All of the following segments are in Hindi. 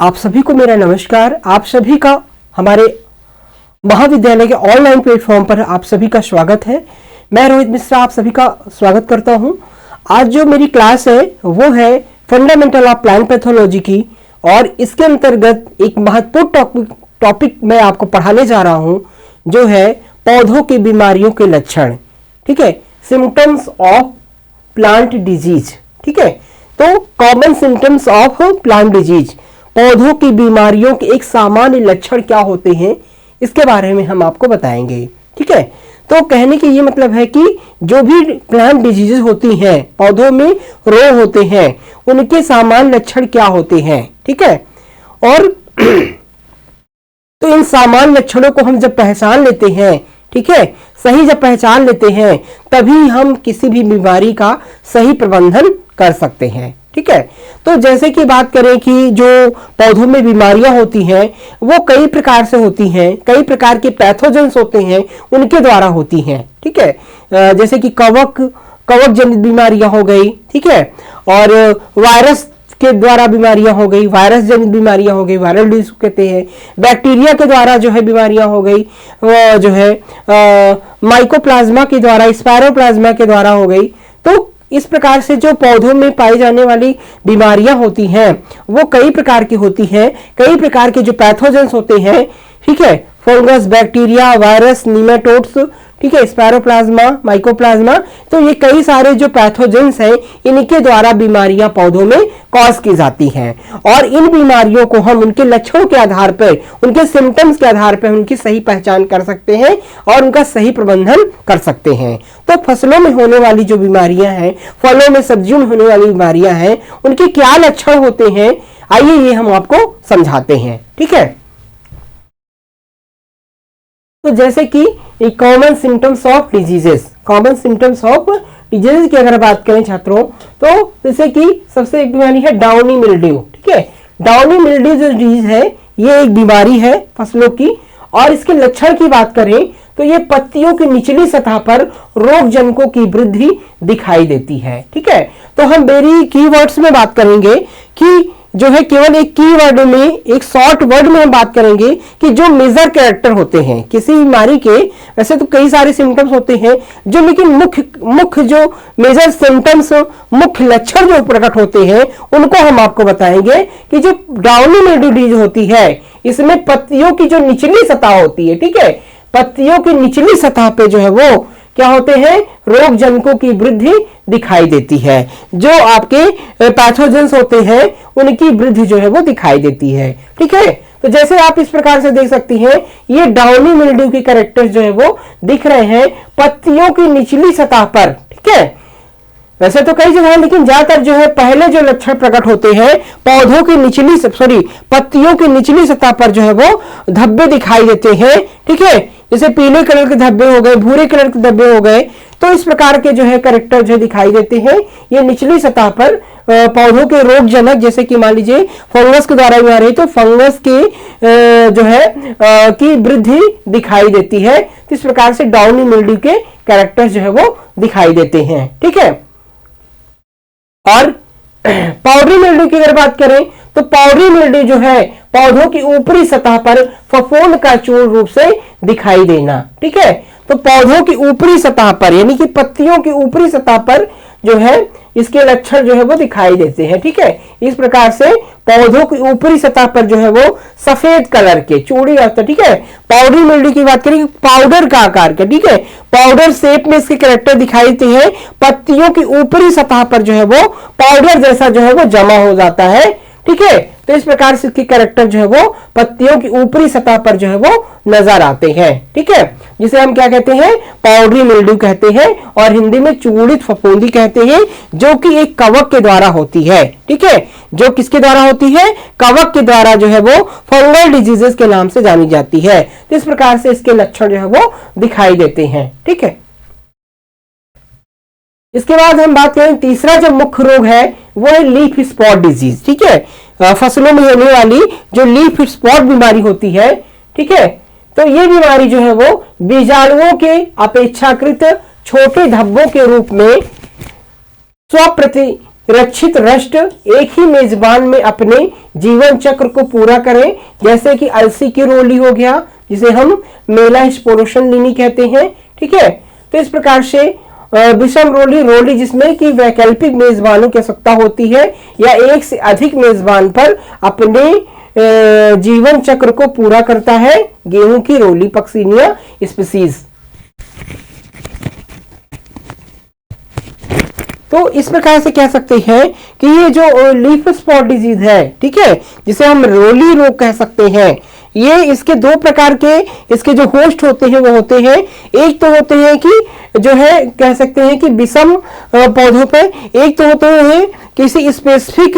आप सभी को मेरा नमस्कार। आप सभी का हमारे महाविद्यालय के ऑनलाइन प्लेटफॉर्म पर आप सभी का स्वागत है। मैं रोहित मिश्रा आप सभी का स्वागत करता हूं। आज जो मेरी क्लास है वो है फंडामेंटल ऑफ प्लांट पैथोलॉजी की, और इसके अंतर्गत एक महत्वपूर्ण टॉपिक मैं आपको पढ़ाने जा रहा हूं जो है पौधों की बीमारियों के लक्षण। ठीक है, सिम्टम्स ऑफ प्लांट डिजीज। ठीक है, तो common symptoms of plant disease, पौधों की बीमारियों के एक सामान्य लक्षण क्या होते हैं, इसके बारे में हम आपको बताएंगे। ठीक है, तो कहने की ये मतलब है कि जो भी प्लांट डिजीजेस होती हैं, पौधों में रोग होते हैं, उनके सामान्य लक्षण क्या होते हैं। ठीक है, और तो इन सामान्य लक्षणों को हम जब पहचान लेते हैं, ठीक है, सही जब पहचान लेते हैं, तभी हम किसी भी बीमारी का सही प्रबंधन कर सकते हैं। ठीक है, तो जैसे कि बात करें कि जो पौधों में बीमारियां होती हैं वो कई प्रकार से होती हैं, कई प्रकार के पैथोजेंस होते हैं, उनके द्वारा होती हैं। ठीक है, जैसे कि कवक जनित बीमारियां हो गई, ठीक है, और वायरस के द्वारा बीमारियां हो गई, वायरस जनित बीमारियां हो गई, वायरल डिजीज कहते हैं। बैक्टीरिया के द्वारा जो है बीमारियां हो गई, वो जो है माइकोप्लाज्मा के द्वारा, स्पायरोप्लाज्मा के द्वारा हो गई। तो इस प्रकार से जो पौधों में पाई जाने वाली बीमारियां होती हैं वो कई प्रकार की होती हैं, कई प्रकार के जो पैथोजेंस होते हैं। ठीक है, फंगस, बैक्टीरिया, वायरस, नीमेटोड्स, ठीक है, स्पायरोप्लाज्मा, माइकोप्लाज्मा, तो ये कई सारे जो पैथोजेंस हैं इनके द्वारा बीमारियां पौधों में कॉज की जाती हैं, और इन बीमारियों को हम उनके लक्षणों के आधार पर, उनके सिम्टम्स के आधार पर उनकी सही पहचान कर सकते हैं और उनका सही प्रबंधन कर सकते हैं। तो फसलों में होने वाली जो बीमारियां हैं, फलों में, सब्जियों में होने वाली बीमारियां हैं, उनके क्या लक्षण होते हैं, आइए ये हम आपको समझाते हैं। ठीक है, तो जैसे कि common symptoms of diseases, common symptoms of diseases की अगर बात करें छात्रों, तो जैसे कि सबसे एक बीमारी है डाउनी मिल्ड्यू। ठीक है, डाउनी मिल्ड्यू जो डिजीज है ये एक बीमारी है फसलों की, और इसके लक्षण की बात करें तो ये पत्तियों की निचली सतह पर रोगजनकों की वृद्धि दिखाई देती है। ठीक है, तो हम मेरी कीवर्ड्स में बात करेंगे कि जो है केवल एक कीवर्ड में, एक शॉर्ट वर्ड में हम बात करेंगे कि जो मेजर कैरेक्टर होते हैं किसी बीमारी के, वैसे तो कई सारे सिम्टम्स होते हैं जो, लेकिन मुख्य जो मेजर सिम्टम्स, मुख्य लक्षण जो प्रकट होते हैं उनको हम आपको बताएंगे कि जो डाउनी मिल्ड्यू डिजीज होती है इसमें पत्तियों की जो निचली सतह होती है, ठीक है, पत्तियों की निचली सतह पे जो है वो क्या होते हैं, रोगजनकों की वृद्धि दिखाई देती है। जो आपके पैथोजेंस होते हैं उनकी वृद्धि जो है वो दिखाई देती है। ठीक है, तो जैसे आप इस प्रकार से देख सकती हैं, ये डाउनी मिल्ड्यू के कैरेक्टर्स जो है वो दिख रहे हैं पत्तियों की निचली सतह पर। ठीक है, वैसे तो कई जगह है, लेकिन ज्यादातर जो है पहले जो लक्षण प्रकट होते हैं पौधों की निचली पत्तियों की निचली सतह पर जो है वो धब्बे दिखाई देते हैं। ठीक है, जैसे पीले कलर के धब्बे हो गए, भूरे कलर के धब्बे हो गए, तो इस प्रकार के जो है कैरेक्टर जो दिखाई देते हैं ये निचली सतह पर पौधों के रोगजनक, जैसे कि मान लीजिए फंगस के द्वारा बीमारी है तो फंगस के जो है की वृद्धि दिखाई देती है। तो इस प्रकार से डाउनी मिल्ड्यू के कैरेक्टर जो है वो दिखाई देते हैं। ठीक है, और पाउडरी मिल्ड्यू की अगर बात करें तो पाउडरी मिल्ड्यू जो है पौधों की ऊपरी सतह पर फफूंद का चूर्ण रूप से दिखाई देना। ठीक है, तो पौधों की ऊपरी सतह पर, यानी कि पत्तियों की ऊपरी सतह पर जो है इसके लक्षण जो है वो दिखाई देते हैं। ठीक है, इस प्रकार से पौधों की ऊपरी सतह पर जो है वो सफेद कलर के चूड़ी आता है। ठीक है, पाउडरी मिल्ड्यू की बात करें पाउडर का आकार का, ठीक है, पाउडर शेप में इसके कैरेक्टर दिखाई देते हैं। पत्तियों की ऊपरी सतह पर जो है वो पाउडर जैसा जो है वो जमा हो जाता है। ठीक है, तो इस प्रकार से इसके कैरेक्टर जो है वो पत्तियों की ऊपरी सतह पर जो है वो नजर आते हैं। ठीक है, जिसे हम क्या कहते हैं, पाउडरी मिल्ड्यू कहते हैं, और हिंदी में चूड़ित फफूंदी कहते हैं, जो कि एक कवक के द्वारा होती है। ठीक है, जो किसके द्वारा होती है, कवक के द्वारा जो है वो फंगल डिजीजेस के नाम से जानी जाती है। तो इस प्रकार से इसके लक्षण जो है वो दिखाई देते हैं। ठीक है, इसके बाद हम बात करें तीसरा जो मुख्य रोग है वो है लीफ स्पॉट डिजीज। ठीक है, फसलों में होने वाली जो लीफ स्पॉट बीमारी होती है। ठीक है, तो ये बीमारी जो है वो बीजाणुओं के अपेक्षाकृत छोटे धब्बों के रूप में सुरक्षित रष्ट एक ही मेजबान में अपने जीवन चक्र को पूरा करें, जैसे कि अलसी की रोली हो गया, जिसे हम मेला स्पोरोशनलिनी कहते हैं। ठीक है, तो इस प्रकार से विषम रोली, रोली जिसमें कि वैकल्पिक मेजबानों की आवश्यकता होती है या एक से अधिक मेजबान पर अपने जीवन चक्र को पूरा करता है। गेहूं की रोली पक्सिनिया स्पीसीज। तो इस प्रकार से कह सकते हैं कि ये जो लीफ स्पॉट डिजीज है, ठीक है, जिसे हम रोली रोग कह सकते हैं, ये इसके दो प्रकार के इसके जो होस्ट होते हैं वो होते हैं। एक तो होते हैं कि जो है कह सकते हैं कि विषम पौधों पे, एक तो होते हैं किसी स्पेसिफिक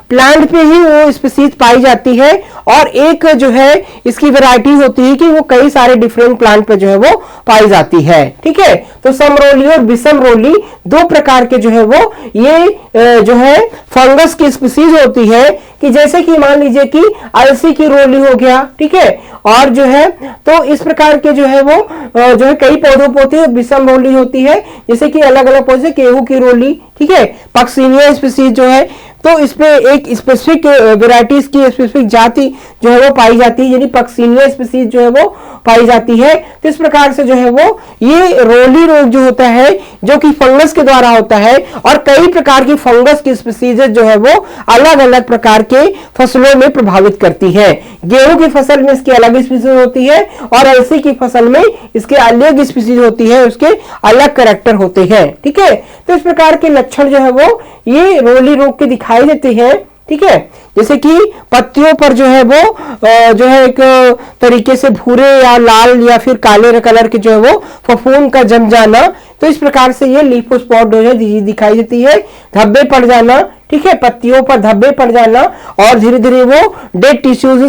प्लांट पे ही वो स्पीसीज पाई जाती है, और एक जो है इसकी वैरायटी होती है कि वो कई सारे डिफरेंट प्लांट पे जो है वो पाई जाती है। ठीक है, तो समरोली और विषम रोली दो प्रकार के जो है वो ये जो है फंगस की स्पीसीज होती है, कि जैसे कि मान लीजिए कि अलसी की रोली हो गया, ठीक है, और जो है तो इस प्रकार के जो है वो जो है कई पौधों पर होती है, विषम रोली होती है, जैसे कि अलग अलग पौधे, गेहूं की रोली, ठीक है, पक्सिनिया स्पीसीज जो है, तो इसमें एक स्पेसिफिक वेराइटीज की स्पेसिफिक जाति जो है वो पाई जाती है, यानी पक्सिनिया स्पीसीज जो है वो पाई जाती है। तो इस प्रकार से जो है वो ये रोली रोग जो होता है जो कि फंगस के द्वारा होता है, और कई प्रकार की फंगस की स्पीसीज जो है वो अलग अलग प्रकार के फसलों में प्रभावित करती है। गेहूं की फसल में इसकी अलग स्पीसीज होती है, और अलसी की फसल में इसके अलग स्पीसीज होती है, उसके अलग कैरेक्टर होते हैं। ठीक है, तो इस प्रकार के लक्षण जो है वो ये रोली रोग के दिखाई देते हैं। ठीक है, जैसे कि पत्तियों पर जो है वो जो है एक तरीके से भूरे या लाल या फिर काले कलर के जो है वो फफूंद का जम जाना, तो इस प्रकार से ये लीफ स्पॉट जो है दिखाई देती है। धब्बे पड़ जाना, ठीक है, पत्तियों पर धब्बे पड़ जाना, और धीरे धीरे वो डेड टिश्यूज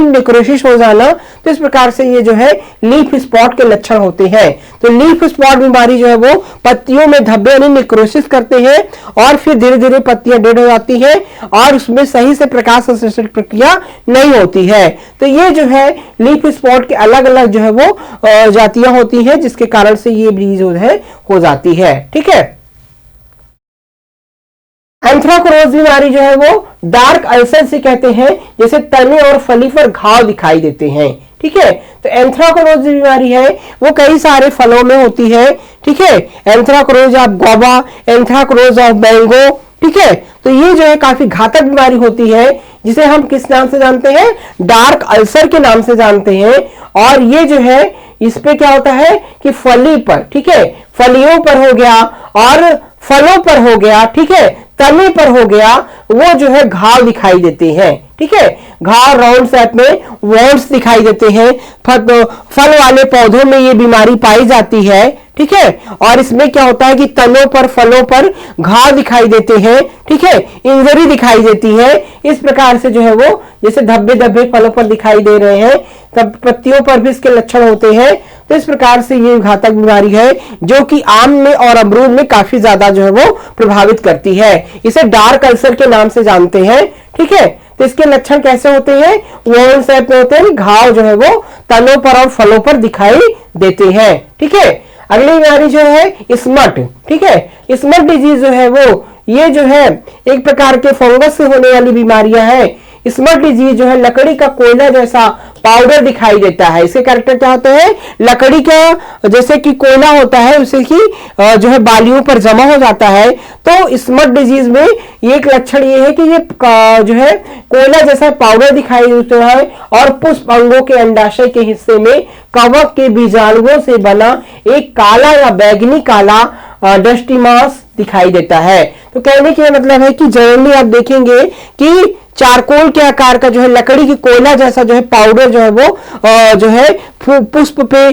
नेक्रोसिस हो जाना, तो इस प्रकार से ये जो है लीफ स्पॉट के लक्षण होते हैं। तो लीफ स्पॉट बीमारी जो है वो पत्तियों में धब्बे यानी नेक्रोसिस करते हैं, और फिर धीरे धीरे पत्तियां डेड हो जाती हैं, और उसमें सही से प्रकाश संश्लेषण प्रक्रिया नहीं होती है। तो ये जो है लीफ स्पॉट के अलग अलग जो है वो जातियां होती हैं, जिसके कारण से ये डिजीज जो है हो जाती है। ठीक है, एंथ्राकोरोज बीमारी जो है वो डार्क अल्सर से कहते हैं, जैसे तने और फली पर घाव दिखाई देते हैं। ठीक है, तो एंथ्राकोरोज बीमारी है वो कई सारे फलों में होती है। ठीक है, एंथ्राकोरोज ऑफ गोवा, एंथ्राकोरोज ऑफ मैंगो, ठीक है, तो ये जो है काफी घातक बीमारी होती है, जिसे हम किस नाम से जानते हैं, डार्क अल्सर के नाम से जानते हैं। और ये जो है इस पे क्या होता है कि फली पर, ठीक है, फलियों पर हो गया और फलों पर हो गया, ठीक है, तने पर हो गया, वो जो है घाव दिखाई देते हैं। ठीक है, घाव राउंड शेप में वॉन्ड्स दिखाई देते हैं। फल वाले पौधों में ये बीमारी पाई जाती है। ठीक है, और इसमें क्या होता है कि तनों पर फलों पर घाव दिखाई देते हैं। ठीक है, इंजरी दिखाई देती है। इस प्रकार से जो है वो जैसे धब्बे धब्बे फलों पर दिखाई दे रहे हैं, तब पत्तियों पर भी इसके लक्षण होते हैं। तो इस प्रकार से ये घातक बीमारी है जो कि आम में और अमरूद में काफी ज्यादा जो है वो प्रभावित करती है। इसे डार्क अल्सर के नाम से जानते हैं। ठीक है, तो इसके लक्षण कैसे होते हैं, वॉन शेप में होते हैं, घाव जो है वो तनों पर और फलों पर दिखाई देते हैं। ठीक है, अगली बीमारी जो है स्मट। ठीक है, स्मट डिजीज जो है वो ये जो है एक प्रकार के फंगस से होने वाली बीमारियां है। स्मट डिजीज जो है लकड़ी का कोयला जैसा पाउडर दिखाई देता है। इसके कैरेक्टर क्या होते हैं, लकड़ी का जैसे कि कोयला होता है उसे की जो है बालियों पर जमा हो जाता है। तो स्मट डिजीज में ये एक लक्षण ये है कि ये जो है कोयला जैसा पाउडर दिखाई देता है, और पुष्प अंगों के अंडाशय के हिस्से में कवक के बीजाणुओं से बना एक काला या बैगनी काला डस्टी मास दिखाई देता है। तो कहने का मतलब है कि जनरली आप देखेंगे कि चारकोल के आकार का जो है लकड़ी की कोयला जैसा जो है पाउडर जो है वो जो है पुष्प पे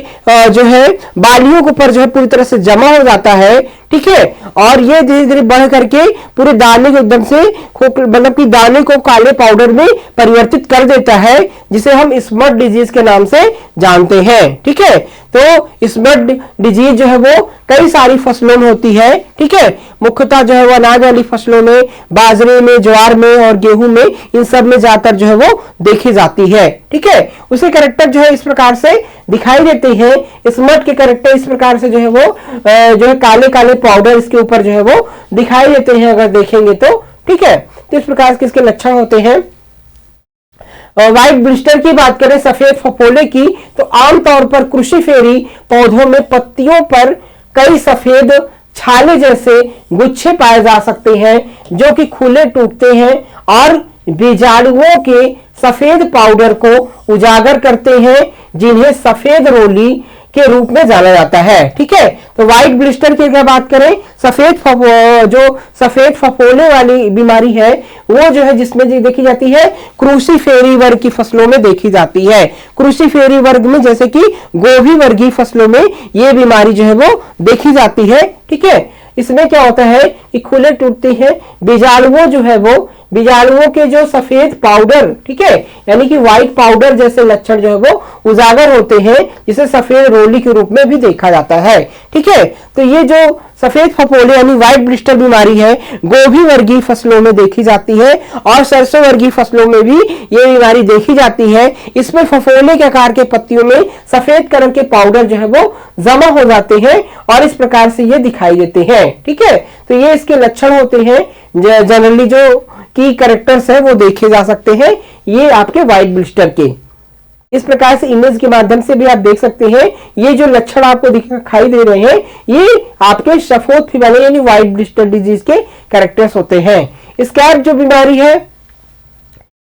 जो है बालियों के ऊपर जो है पूरी तरह से जमा हो जाता है। ठीक है, और ये धीरे धीरे बढ़ करके पूरे दाने को एकदम से मतलब कि दाने को काले पाउडर में परिवर्तित कर देता है, जिसे हम स्मट डिजीज के नाम से जानते हैं। ठीक है, तो स्मट डिजीज जो है वो कई सारी फसलों में होती है, ठीक है। मुख्यतः जो है वो अनाज वाली फसलों में, बाजरे में, ज्वार में और गेहूं में, इन सब में ज्यादातर जो है वो देखी जाती है, ठीक है। उसके कैरेक्टर जो है इस प्रकार से दिखाई देते हैं। स्मट के कैरेक्टर इस प्रकार से जो है वो जो है काले काले पाउडर इसके ऊपर जो है वो दिखाई देते हैं अगर देखेंगे तो, ठीक है। तो इस प्रकार के इसके लक्षण होते हैं। व्हाइट ब्लिस्टर की बात करें, सफेद फफोले की, तो आमतौर पर क्रूसीफेरी पौधों में पत्तियों पर कई सफेद छाले जैसे गुच्छे पाए जा सकते हैं जो कि खुले टूटते हैं और बीजाणुओं के सफेद पाउडर को उजागर करते हैं जिन्हें सफेद रोली के रूप में जाना जाता है, ठीक है। तो व्हाइट ब्लिस्टर की अगर बात करें, सफेद फफोले वाली बीमारी है वो जो है जिसमें देखी जाती है क्रूसीफेरी वर्ग की फसलों में देखी जाती है। क्रूसीफेरी वर्ग में जैसे कि गोभी वर्गीय फसलों में ये बीमारी जो है वो देखी जाती है, ठीक है। इसमें क्या होता है कि खुले टूटते हैं, बीजाणुओं जो है वो बीजाणुओं के जो सफेद पाउडर, ठीक है, यानी कि व्हाइट पाउडर जैसे लक्षण जो है वो उजागर होते हैं जिसे सफेद रोली के रूप में भी देखा जाता है, ठीक है। तो ये जो सफेद फफोले यानी व्हाइट ब्लिस्टर बीमारी है गोभी वर्गीय फसलों में देखी जाती है और सरसों वर्गीय फसलों में भी ये बीमारी देखी जाती है। इसमें फफोले के आकार के पत्तियों में सफेद कलर के पाउडर जो है वो जमा हो जाते हैं और इस प्रकार से ये दिखाई देते हैं, ठीक है। तो ये इसके लक्षण होते हैं, जनरली जो की कैरेक्टर्स है वो देखे जा सकते हैं ये आपके व्हाइट ब्लिस्टर के। इस प्रकार से इमेज के माध्यम से भी आप देख सकते हैं ये जो लक्षण आपको दिखाई दे रहे हैं ये आपके सफेद फीवर यानी व्हाइट ब्लिस्टर डिजीज के कैरेक्टर्स होते हैं। स्कैब जो बीमारी है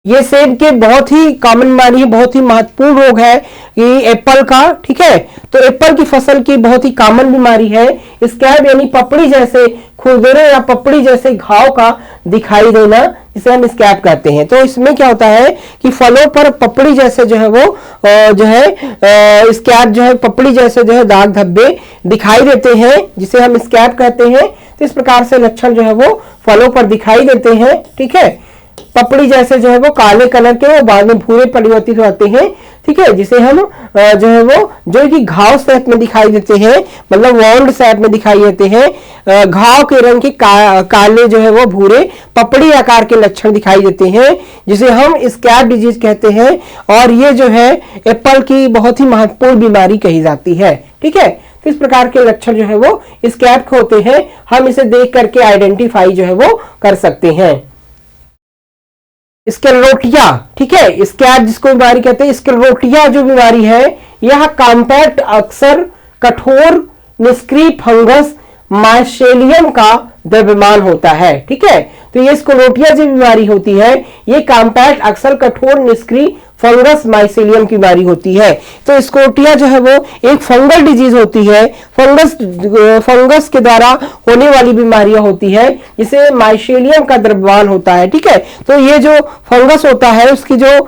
ये सेब के बहुत ही कॉमन बीमारी है, बहुत ही महत्वपूर्ण रोग है ये एप्पल का, ठीक है। तो एप्पल की फसल की बहुत ही कॉमन बीमारी है स्कैब यानी पपड़ी जैसे खुरदरे या पपड़ी जैसे घाव का दिखाई देना, जिसे हम स्कैब कहते हैं। तो इसमें क्या होता है कि फलों पर पपड़ी जैसे जो है वो जो है स्कैब जो है पपड़ी जैसे जो है दाग धब्बे दिखाई देते हैं जिसे हम स्कैब कहते हैं। तो इस प्रकार से लक्षण जो है वो फलों पर दिखाई देते हैं, ठीक है। पपड़ी जैसे जो है वो काले कलर के वो बाद में भूरे परिवर्तित होते हैं, ठीक है, जिसे हम जो है वो जो कि घाव शेप में दिखाई देते हैं, मतलब वाउंड शेप में दिखाई देते हैं। घाव के रंग के काले जो है वो भूरे पपड़ी आकार के लक्षण दिखाई देते हैं जिसे हम स्कैब डिजीज कहते हैं और ये जो है एप्पल की बहुत ही महत्वपूर्ण बीमारी कही जाती है, ठीक है। तो इस प्रकार के लक्षण जो है वो स्कैब के होते हैं, हम इसे देख करके आइडेंटिफाई जो है वो कर सकते हैं। स्क्लेरोटिया, ठीक है, स्कैब जिसको बीमारी कहते हैं, स्क्लेरोटिया जो बीमारी है यह कॉम्पैक्ट अक्सर कठोर निष्क्रिय फंगस माइसेलियम का द्रव्यमान होता है, ठीक है। तो ये स्क्लेरोटिया जो बीमारी होती है ये कॉम्पैक्ट अक्सर कठोर निष्क्रिय फंगस माइसेलियम की बीमारी होती है। तो स्क्लेरोटिया जो है वो एक फंगल डिजीज होती है, फंगस के द्वारा होने वाली बीमारियां होती है जिसे माइसेलियम का द्रव्यमान होता है, ठीक है। तो ये जो फंगस होता है उसकी जो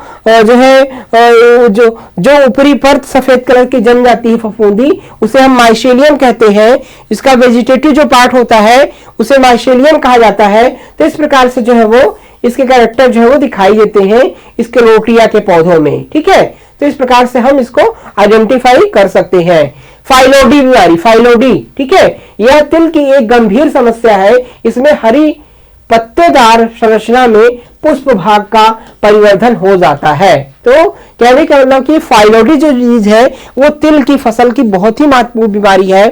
ऊपरी परत सफेद कलर की जम जाती है फफूंदी उसे हम माइसेलियम कहते हैं। इसका वेजिटेटिव जो पार्ट होता है उसे माइसेलियम कहा जाता है। तो इस प्रकार से जो है वो इसके कैरेक्टर जो है वो दिखाई देते हैं स्क्लेरोटिया के पौधों में, ठीक है। तो इस प्रकार से हम इसको आइडेंटिफाई कर सकते हैं। फाइलोडी बीमारी, फाइलोडी, ठीक है, यह तिल की एक गंभीर समस्या है। इसमें हरी पत्तेदार संरचना में पुष्प भाग का परिवर्धन हो जाता है। तो कहने का मतलब कि फाइलोडी जो डिजीज है वो तिल की फसल की बहुत ही महत्वपूर्ण बीमारी है,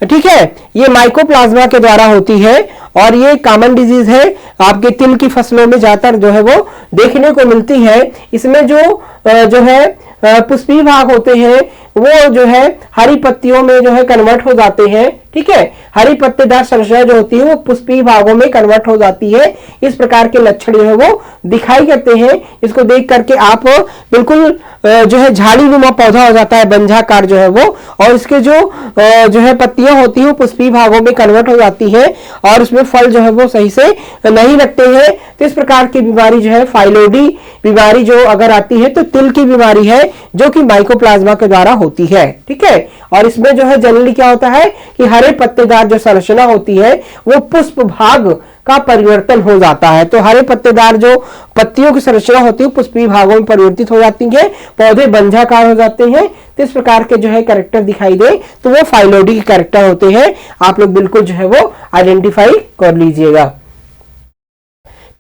ठीक है। ये माइकोप्लाज्मा के द्वारा होती है और ये कॉमन डिजीज है, आपके तिल की फसलों में ज्यादातर जो है वो देखने को मिलती है। इसमें जो है पुष्पीय भाग होते हैं वो जो है हरी पत्तियों में जो है कन्वर्ट हो जाते हैं, ठीक है। हरी पत्तेदार संरचना जो होती है वो पुष्पीय भागों में कन्वर्ट हो जाती है। इस प्रकार के लक्षण जो है वो दिखाई देते हैं। इसको देख करके आप बिल्कुल जो है झाड़ी नुमा पौधा हो जाता है, बंजाकार जो है वो, और इसके जो है पत्तियां होती है पुष्पीय भागों में कन्वर्ट हो जाती है और उसमें फल जो है वो सही से नहीं लगते हैं। तो इस प्रकार की बीमारी जो है फाइलोडी बीमारी जो अगर आती है तो तिल की बीमारी है जो कि माइकोप्लाज्मा के द्वारा होती है, ठीक है। और इसमें जो है जनरली क्या होता है कि हरे पत्तेदार जो संरचना होती है वो पुष्प भाग का परिवर्तन हो जाता है। तो हरे पत्तेदार जो पत्तियों की संरचना होती है पुष्पीय भागों में परिवर्तित हो जाती है, पौधे बंझाकार हो जाते हैं। तो इस प्रकार के जो है कैरेक्टर दिखाई दे तो वो फाइलोडी के कैरेक्टर होते हैं। आप लोग बिल्कुल जो है वो आइडेंटिफाई कर लीजिएगा।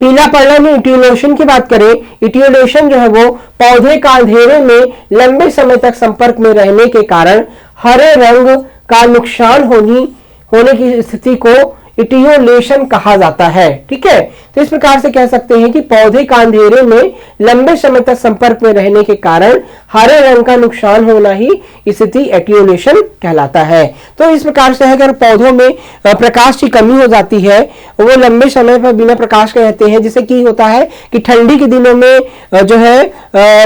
पीला पड़ना में इटियोलेशन की बात करें, इटियोलेशन जो है वो पौधे का अंधेरे में लंबे समय तक संपर्क में रहने के कारण हरे रंग का नुकसान होने की स्थिति को इटियोलेशन कहा जाता है। ठीक है, तो इस प्रकार से कह सकते हैं कि पौधे का अंधेरे में लंबे समय तक संपर्क में रहने के कारण हरे रंग का नुकसान होना ही स्थिति इटियोलेशन कहलाता है। तो इस प्रकार से अगर पौधों में प्रकाश की कमी हो जाती है, वो लंबे समय पर बिना प्रकाश के रहते हैं, जिससे कि होता है कि ठंडी के दिनों में जो है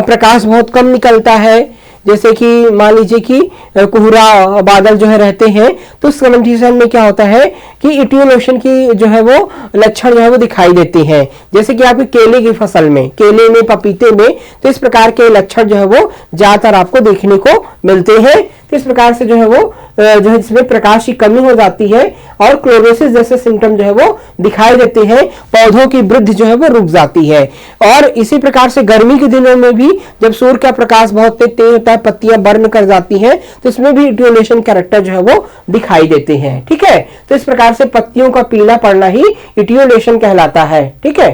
प्रकाश बहुत कम निकलता है, जैसे कि मान लीजिए कि कोहरा बादल जो है रहते हैं, तो उस कंडीशन में क्या होता है कि इटियोलेशन की जो है वो लक्षण जो है वो दिखाई देते हैं। जैसे कि आपके केले की फसल में, केले में, पपीते में, तो इस प्रकार के लक्षण जो है वो ज्यादातर आपको देखने को मिलते हैं। तो इस प्रकार से जो है वो जो है जिसमें प्रकाश की कमी हो जाती है और क्लोरोसिस जैसे सिम्टम जो है वो दिखाई देते हैं, पौधों की वृद्धि जो है वो रुक जाती है। और इसी प्रकार से गर्मी के दिनों में भी जब सूर्य का प्रकाश बहुत तेज होता है, पत्तियां बर्न कर जाती हैं, तो इसमें भी इटियोलेशन कैरेक्टर जो है वो दिखाई देते हैं। ठीक है, तो इस प्रकार से पत्तियों का पीला पड़ना ही इटियोलेशन कहलाता है। ठीक है,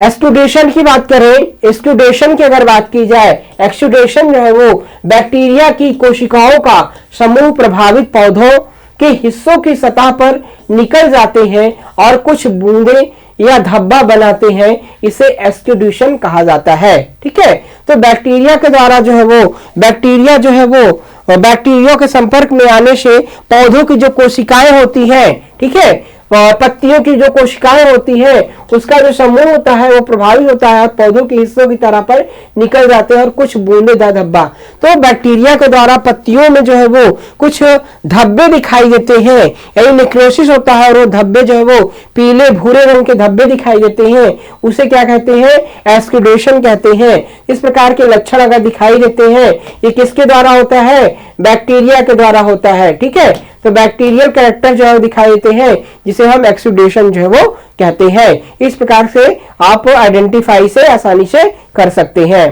एक्सुडेशन की बात करें, एक्सुडेशन की अगर बात की जाए, एक्सुडेशन जो है वो बैक्टीरिया की कोशिकाओं का समूह प्रभावित पौधों के हिस्सों की सतह पर निकल जाते हैं और कुछ बूंदे या धब्बा बनाते हैं, इसे एक्सुडेशन कहा जाता है। ठीक है, तो बैक्टीरिया के द्वारा जो है वो बैक्टीरिया जो है वो बैक्टीरिया के संपर्क में आने से पौधों की जो कोशिकाएं होती हैं, ठीक है, पत्तियों की जो कोशिकाएं होती हैं, उसका जो समूह होता है वो प्रभावित होता है और पौधों के हिस्सों की तरह पर निकल जाते हैं और कुछ बूंदे धब्बा। तो बैक्टीरिया के द्वारा पत्तियों में जो है वो कुछ धब्बे दिखाई देते हैं, यानी नेक्रोसिस होता है और वो धब्बे जो है वो पीले भूरे रंग के धब्बे दिखाई देते हैं, उसे क्या कहते हैं, एक्सुडेशन कहते हैं। इस प्रकार के लक्षण अगर दिखाई देते हैं, ये किसके द्वारा होता है, बैक्टीरिया के द्वारा होता है। ठीक है, तो बैक्टीरियल कैरेक्टर जो है दिखाई देते हैं, जिसे हम एक्सुडेशन जो है वो कहते हैं। इस प्रकार से आप आइडेंटिफाई से आसानी से कर सकते हैं।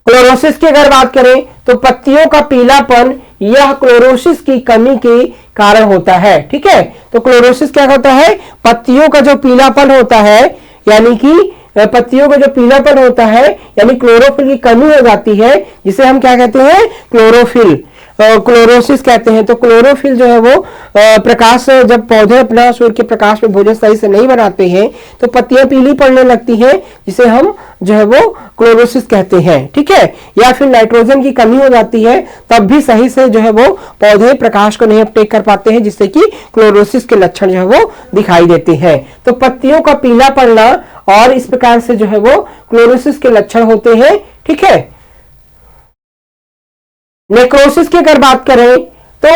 क्लोरोसिस की अगर बात करें तो पत्तियों का पीलापन यह क्लोरोसिस की कमी के कारण होता है। ठीक है, तो क्लोरोसिस क्या होता है, पत्तियों का जो पीलापन होता है, यानी कि पत्तियों का जो पीलापन होता है, यानी क्लोरोफिल की कमी हो जाती है, जिसे हम क्या कहते हैं, क्लोरोफिल क्लोरोसिस कहते हैं। तो क्लोरोफिल जो है वो प्रकाश, जब पौधे अपना सूर्य के प्रकाश में भोजन सही से नहीं बनाते हैं तो पत्तियां पीली पड़ने लगती हैं, जिसे हम जो है वो क्लोरोसिस कहते हैं। ठीक है, या फिर नाइट्रोजन की कमी हो जाती है, तब भी सही से जो है वो पौधे प्रकाश को नहीं अपटेक कर पाते हैं, जिससे कि क्लोरोसिस के लक्षण जो है वो दिखाई देते हैं। तो पत्तियों का पीला पड़ना और इस प्रकार से जो है वो क्लोरोसिस के लक्षण होते हैं। ठीक है, नेक्रोसिस की अगर बात करें तो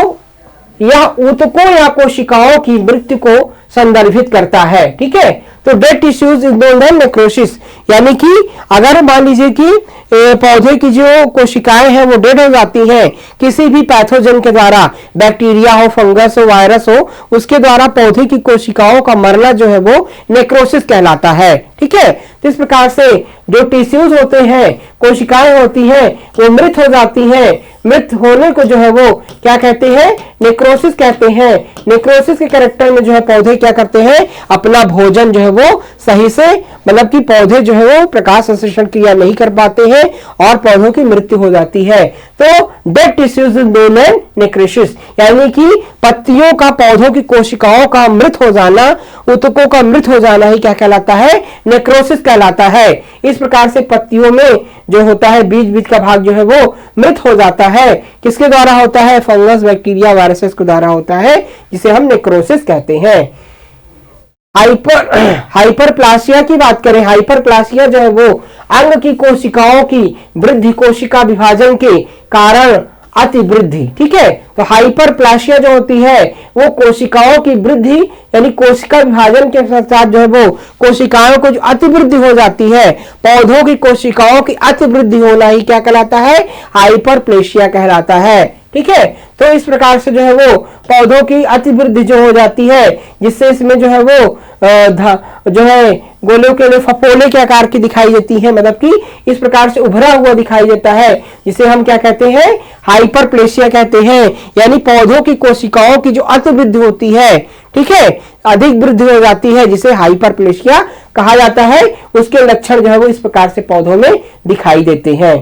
यह ऊतकों या कोशिकाओं की मृत्यु को संदर्भित करता है। ठीक है, तो dead tissues is known as necrosis, यानी कि अगर मान लीजिए कि पौधे की जो कोशिकाएं हैं वो डेड हो जाती हैं किसी भी पैथोजन के द्वारा, बैक्टीरिया हो, फंगस हो, वायरस हो, उसके द्वारा पौधे की कोशिकाओं का मरना जो है वो नेक्रोसिस कहलाता है। ठीक है, तो इस प्रकार से जो टिश्यूज होते हैं, कोशिकाएं होती हैं, वो मृत हो जाती हैं। मृत होने को जो है वो क्या कहते हैं, नेक्रोसिस कहते हैं। नेक्रोसिस के कैरेक्टर में जो है पौधे क्या करते हैं, अपना भोजन जो है वो सही से, मतलब कि पौधे जो है वो प्रकाश संश्लेषण क्रिया नहीं कर पाते हैं और पौधों की मृत्यु हो जाती है। तो dead tissues is known as necrosis, यानी कि पत्तियों का, पौधों की कोशिकाओं का मृत हो जाना, ऊतकों का मृत हो जाना ही क्या कहलाता है, नेक्रोसिस कहलाता है। इस प्रकार से पत्तियों में जो होता है बीज बीज का भाग जो है वो मृत हो जाता है। किसके द्वारा होता है, फंगस, बैक्टीरिया, वायरसेस के द्वारा होता है, जिसे हम नेक्रोसिस कहते हैं। हाइपरप्लासिया की बात करें, हाइपरप्लासिया जो है वो अंग की कोशिकाओं की वृद्धि, कोशिका विभाजन के कारण अति वृद्धि। ठीक है, तो हाइपरप्लासिया जो होती है वो कोशिकाओं की वृद्धि, यानी कोशिका विभाजन के साथ जो है वो कोशिकाओं को जो अति वृद्धि हो जाती है, पौधों की कोशिकाओं की अति वृद्धि होना ही क्या कहलाता है, हाइपरप्लेशिया कहलाता है। ठीक है। तो इस प्रकार से जो है वो पौधों की अतिवृद्धि जो हो जाती है, जिससे इसमें जो है वो जो है गोलों के लिए फफोले के आकार की दिखाई देती है, मतलब कि इस प्रकार से उभरा हुआ दिखाई देता है, जिसे हम क्या कहते हैं, हाइपरप्लेशिया कहते हैं। यानी पौधों की कोशिकाओं की जो अतिवृद्धि होती है, ठीक है, अधिक वृद्धि हो जाती है, जिसे हाइपरप्लेशिया कहा जाता है। उसके लक्षण जो है वो इस प्रकार से पौधों में दिखाई देते हैं।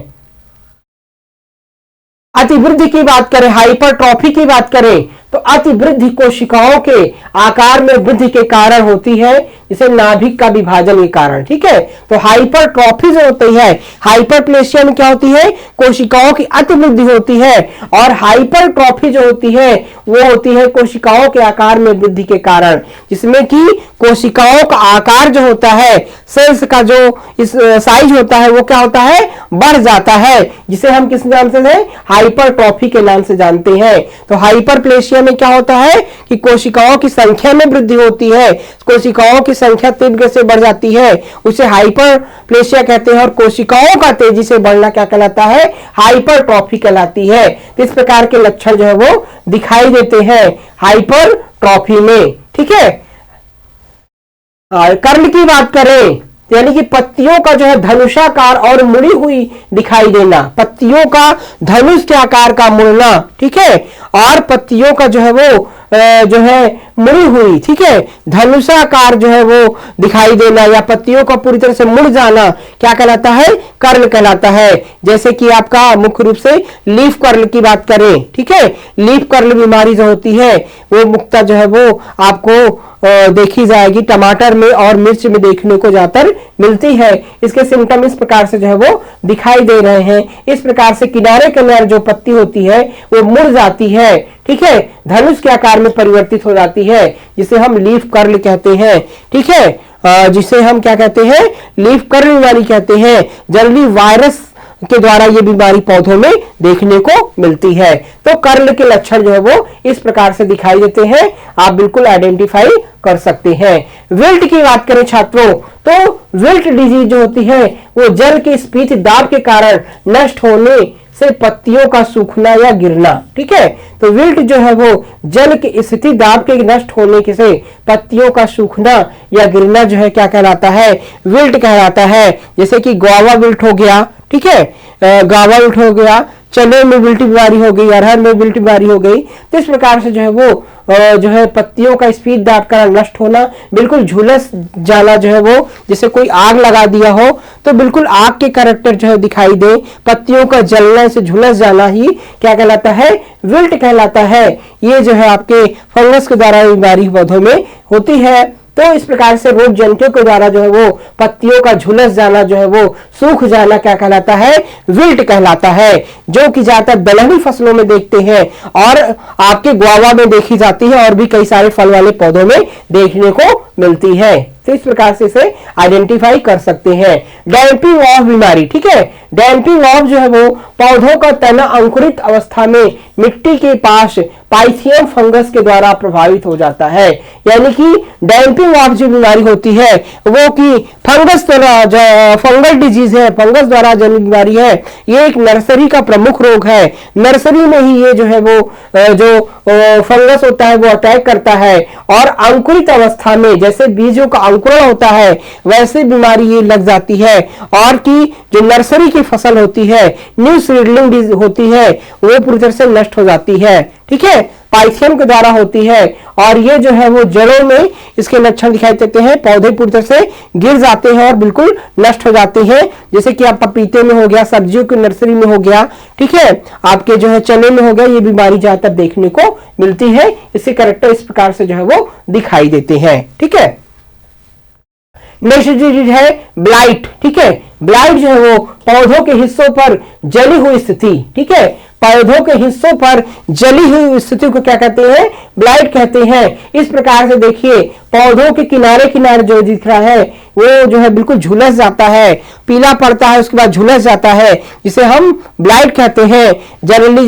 अतिवृद्धि की बात करें, हाइपरट्रॉफी की बात करें, तो अतिवृद्धि कोशिकाओं के आकार में वृद्धि के कारण होती है, जिसे नाभिक का विभाजन के कारण, ठीक है। तो हाइपरट्रॉफी जो होती है, हाइपरप्लेशिया में क्या होती है, कोशिकाओं की अतिवृद्धि होती है, और हाइपरट्रॉफी जो होती है वो होती है कोशिकाओं के आकार में वृद्धि के कारण, जिसमें कि कोशिकाओं का आकार जो होता है, सेल्स का जो इस साइज होता है वो क्या होता है, बढ़ जाता है, जिसे हम किस नाम से हाइपरट्रॉफी के नाम से जानते हैं। तो हाइपरप्लेशिया में क्या होता है कि कोशिकाओं की संख्या में वृद्धि होती है, कोशिकाओं की संख्या तीव्र से बढ़ जाती है, उसे हाइपरप्लेशिया कहते हैं। और कोशिकाओं का तेजी से बढ़ना क्या कहलाता है, हाइपरट्रॉफी कहलाती है। तो इस प्रकार के लक्षण जो है वो दिखाई देते हैं हाइपरट्रॉफी में, ठीक है। कर्ल की बात करें, यानी कि पत्तियों का जो है धनुषाकार और मुड़ी हुई दिखाई देना, पत्तियों का धनुष के आकार का मुड़ना, ठीक है, और पत्तियों का जो है वो जो है मुड़ी हुई, ठीक है, धनुषाकार जो है वो दिखाई देना, या पत्तियों का पूरी तरह से मुड़ जाना क्या कहलाता है, कर्ल कहलाता है। जैसे कि आपका मुख्य रूप से लीफ कर्ल की बात करें, ठीक है, लीफ कर्ल बीमारी जो होती है वो मुख्यतः जो है वो आपको देखी जाएगी टमाटर में और मिर्च में देखने को ज्यादातर मिलती है। इसके सिम्टम इस प्रकार से जो है वो दिखाई दे रहे हैं। इस प्रकार से किनारे किनारे जो पत्ती होती है वो मुड़ जाती है, ठीक है, धनुष के आकार में परिवर्तित हो जाती है, जिसे हम लीफ कर्ल कहते हैं, ठीक है, जिसे हम क्या कहते हैं, लीफ कर्ल बीमारी कहते हैं। जनरली वायरस के द्वारा ये बीमारी पौधों में देखने को मिलती है। तो कर्ल के लक्षण जो है वो इस प्रकार से दिखाई देते हैं, आप बिल्कुल आइडेंटिफाई कर सकते हैं। विल्ट की बात करें छात्रों, तो विल्ट डिजीज जो होती है वो जल के स्फीत दाब के कारण नष्ट होने से पत्तियों का सूखना या गिरना, ठीक है। तो विल्ट जो है वो जल के स्थिति दाब के नष्ट होने के से पत्तियों का सूखना या गिरना जो है क्या कहलाता है, विल्ट कहलाता है। जैसे कि गुआवा विल्ट हो गया, ठीक है, गावा विल्ट हो गया, चने में विल्ट बीमारी हो गई, अरहर में विल्ट बीमारी हो गई। तो इस प्रकार से जो है वो जो है पत्तियों का स्पीड दाब का नष्ट होना, बिल्कुल झुलस जाना जो है वो, जैसे कोई आग लगा दिया हो तो बिल्कुल आग के कैरेक्टर जो है दिखाई दे, पत्तियों का जलने से झुलस जाना ही क्या कहलाता है, विल्ट कहलाता है। ये जो है आपके फंगस के द्वारा बीमारी पौधों में होती है। तो इस प्रकार से रोग जंतुओं के द्वारा जो है वो पत्तियों का झुलस जाना जो है वो सूख जाना क्या कहलाता है, विल्ट कहलाता है, जो कि ज्यादातर दलहनी फसलों में देखते हैं और आपके गुआवा में देखी जाती है और भी कई सारे फल वाले पौधों में देखने को मिलती है। तो इस प्रकार से इसे आइडेंटिफाई कर सकते हैं। डैम्पिंग ऑफ बीमारी, ठीक है, डैम्पिंग ऑफ जो है वो पौधों का तना अंकुरित अवस्था में मिट्टी के पास पाइथियम फंगस के द्वारा प्रभावित हो जाता है। यानी कि डैम्पिंग ऑफ जो बीमारी होती है वो कि फंगस द्वारा, फंगल डिजीज है, फंगस द्वारा जन्म बीमारी है। ये एक नर्सरी का प्रमुख रोग है। नर्सरी में ही ये जो है वो जो फंगस होता है वो अटैक करता है और अंकुरित अवस्था में जैसे बीजों का अंकुरण होता है वैसे बीमारी ये लग जाती है, और कि जो नर्सरी की फसल होती है, न्यू सीडलिंग होती है, वो पूरी तरह से नष्ट हो जाती है, ठीक है, पाइथियम के द्वारा होती है। और ये जो है वो जड़ों में इसके लक्षण दिखाई देते हैं, पौधे पूरी तरह से गिर जाते हैं और बिल्कुल नष्ट हो जाते हैं। जैसे कि आप पपीते में हो गया, सब्जियों की नर्सरी में हो गया, ठीक है, आपके जो है चने में हो गया, ये बीमारी ज्यादातर देखने को मिलती है। इसके कैरेक्टर इस प्रकार से जो है वो दिखाई देते हैं, ठीक है। नेक्स्ट डिजीज है ब्लाइट, ठीक है, ब्लाइट जो है वो पौधों के हिस्सों पर जली हुई स्थिति, ठीक है, पौधों के हिस्सों पर जली हुई स्थिति को क्या कहते हैं, ब्लाइट कहते हैं। इस प्रकार से देखिए पौधों के किनारे किनारे जो दिख रहा है वो जो है बिल्कुल झुलस जाता है, पीला पड़ता है, उसके बाद झुलस जाता है, जिसे हम ब्लाइट कहते हैं। जनरली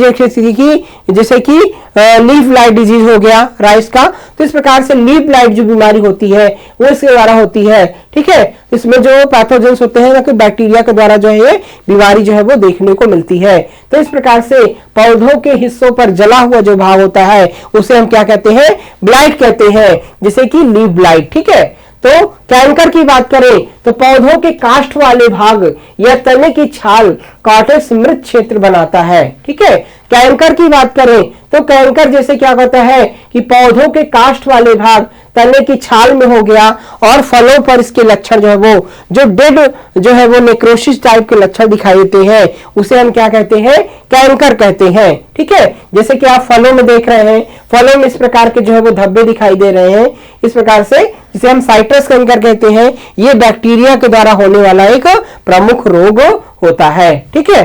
जैसे कि लीफ ब्लाइट डिजीज हो गया राइस का, तो इस प्रकार से लीफ ब्लाइट जो बीमारी होती है वो इसके द्वारा होती है। ठीक है, इसमें जो पैथोजेंस होते हैं ना कि बैक्टीरिया के द्वारा जो है ये बीमारी जो है वो देखने को मिलती है। तो इस प्रकार से पौधों के हिस्सों पर जला हुआ जो भाग होता है उसे हम क्या कहते हैं, ब्लाइट कहते हैं, जैसे कि लीफ ब्लाइट। ठीक है, तो कैंकर की बात करें तो पौधों के काष्ठ वाले भाग या तने की छाल कॉटेक्स मृत क्षेत्र बनाता है। ठीक है, कैंकर की बात करें तो कैंकर जैसे क्या होता है कि पौधों के काष्ठ वाले भाग तने की छाल में हो गया और फलों पर इसके लक्षण जो है वो जो डेड जो है वो नेक्रोसिस टाइप के लक्षण दिखाई देते हैं, उसे हम क्या कहते हैं, कैंकर कहते हैं। ठीक है, जैसे कि आप फलों में देख रहे हैं, फलों में इस प्रकार के जो है वो धब्बे दिखाई दे रहे हैं, इस प्रकार से जिसे हम साइट्रस कैंकर कहते हैं। ये बैक्टीरिया के द्वारा होने वाला एक प्रमुख रोग होता है। ठीक है,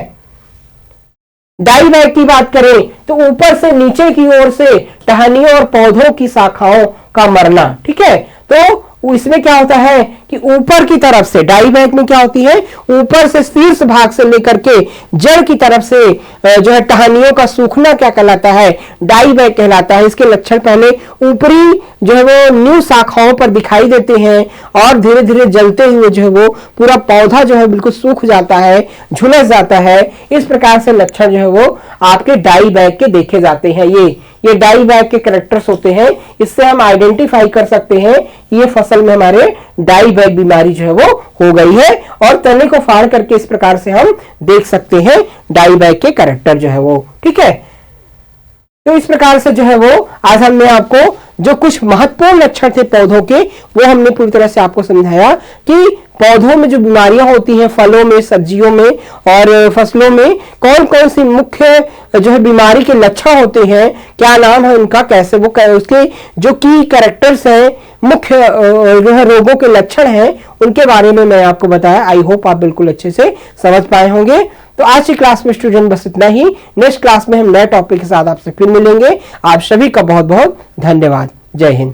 डाई बैग की बात करें तो ऊपर से नीचे की ओर से टहनियों और पौधों की शाखाओं का मरना। ठीक है, तो इसमें क्या होता है कि ऊपर की तरफ से डाई बैग में क्या होती है, ऊपर से शीर्ष भाग से लेकर के जड़ की तरफ से जो है टहनियों का सूखना क्या कहलाता है, डाई बैग कहलाता है। इसके लक्षण पहले ऊपरी जो है वो न्यू शाखाओं पर दिखाई देते हैं और धीरे धीरे जलते हुए जो है वो पूरा पौधा जो है बिल्कुल सूख जाता है, झुलस जाता है। इस प्रकार से लक्षण जो है वो आपके डाई बैग के देखे जाते हैं। ये डाई बैग के कैरेक्टर्स होते हैं, इससे हम आइडेंटिफाई कर सकते हैं ये फसल में हमारे डाई बैग बीमारी जो है वो हो गई है, और तने को फाड़ करके इस प्रकार से हम देख सकते हैं डाई बैग के कैरेक्टर जो है वो। ठीक है, तो इस प्रकार से जो है वो आज हमने आपको जो कुछ महत्वपूर्ण लक्षण थे पौधों के वो हमने पूरी तरह से आपको समझाया कि पौधों में जो बीमारियां होती हैं, फलों में, सब्जियों में और फसलों में कौन कौन सी मुख्य जो है बीमारी के लक्षण होते हैं, क्या नाम है उनका, कैसे वो उसके जो की कैरेक्टर्स हैं, मुख्य जो है रोगों के लक्षण हैं, उनके बारे में मैं आपको बताया। आई होप आप बिल्कुल अच्छे से समझ पाए होंगे। तो आज की क्लास में स्टूडेंट बस इतना ही। नेक्स्ट क्लास में हम नए टॉपिक के साथ आपसे फिर मिलेंगे। आप सभी का बहुत बहुत धन्यवाद। जय हिंद।